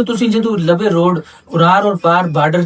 ਤੁਸੀਂ ਜਦੋਂ ਲਵੇ ਰੋਡ ਉਰਾਰ ਔਰ ਪਾਰ ਬਾਰਡਰ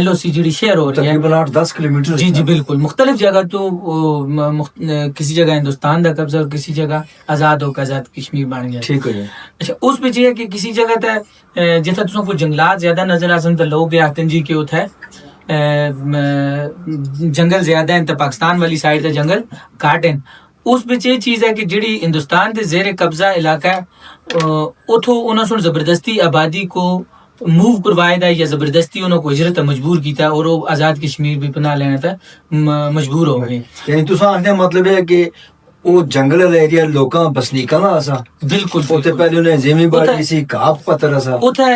LOC جڑی شیئر ہو رہی ہے تقریباً 8-10 کلومیٹر جی جی بالکل مختلف جگہ تو کسی جگہ ہندوستان کا قبضہ اور کسی جگہ آزاد ہو کے آزاد کشمیر بن گیا ٹھیک ہو جائے. اچھا اس میں یہ ہے کہ کسی جگہ تے جتھا تساں کو جنگلات زیادہ نظر آسن تو لوگ یہ آتے ہیں جی کہ اتھے جنگل زیادہ ہیں تو پاکستان والی سائڈ تے جنگل کاٹ ہیں. اس میں یہ چیز ہے کہ جڑی ہندوستان دے زیر قبضہ علاقہ ہے اتھو انہوں نے زبردستی آبادی کو موو کروایا تھا یا زبردستی انہوں کو ہجرت مجبور کیتا اور وہ آزاد کشمیر بھی پناہ لینا تھا مجبور ہو گئے. یعنی تساں آخنے مطلب ہے کہ وہ جنگل والا ایریا لوکاں بسنیکاں دا سا بالکل اوتے پہلے انہیں زمین باڑی سی گھاپ پتر سا اتھے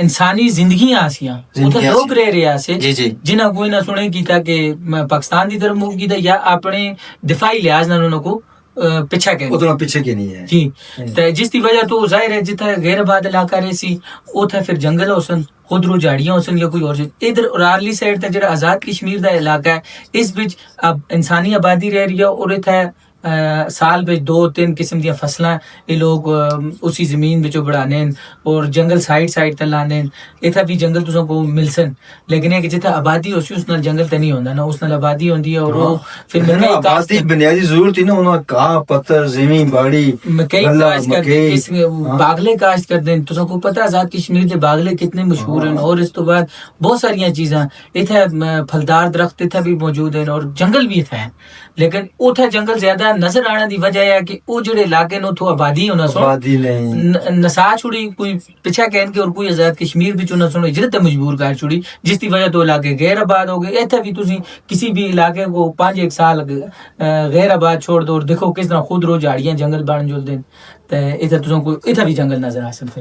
انسانی زندگیاں آسیاں اتھے لوگ رہ رہے سے جنہاں کوئی نہ سنے کیتا کہ پاکستان دی طرف موو کیتا یا اپنے دفاعی لحاظ نال انہوں کو پیچھا کہ اتنا پیچھے کی نہیں ہے جی جس کی وجہ تو ظاہر ہے جتھا غیر آباد علاقہ رہے سی اتھے پھر جنگل ہوسن خودرو جھاڑیاں ہوسن یا کوئی اور چیز. ادھر ارارلی سائڈ تے جڑا آزاد کشمیر دا علاقہ ہے اس وچ اب انسانی آبادی رہ رہی ہے اور اتھے سال وچ 2-3 قسم دی فصلاں یہ لوگ اسی زمین وچوں بڑھانے اور جنگل سائڈ تے لانے. اتھا بھی جنگل تساں کو ملسن لیکن یہ کہ جتھا آبادی ہوسی اس نال جنگل تے نہیں ہوندا نا اس نال آبادی ہوندی ہے اور وہ پھر آبادی بنیادی ضرورت ہی نا انہاں گھاہ پتر زمین باڑی غلہ مکئی باغلے کاشت کر دیں. تساں کو پتہ آزاد کشمیر دے باغلے کتنے مشہور ہیں اور اس تو بعد بہت ساری چیزاں اتھے پھلدار درخت اتھے بھی موجود ہیں اور جنگل بھی اتھے ہیں لیکن اتھے جنگل زیادہ نظر آنے دی وجہ ہے کہ وہ جڑے علاقے نے اتھوں آبادی ہونا سو نسا چھڑی کوئی پیچھا کہن کے اور کوئی آزاد کشمیر بھی چنا سنو ہجرت مجبور کر چھڑی جس کی وجہ تو علاقے غیر آباد ہو گئے. اتھے بھی تسی کسی بھی علاقے کو 5-1 سال غیر آباد چھوڑ دو اور دیکھو کس طرح خود رو جھاڑیاں جنگل بن جلدے تے اتھے تساں کو اتھے بھی جنگل نظر آسن. پھر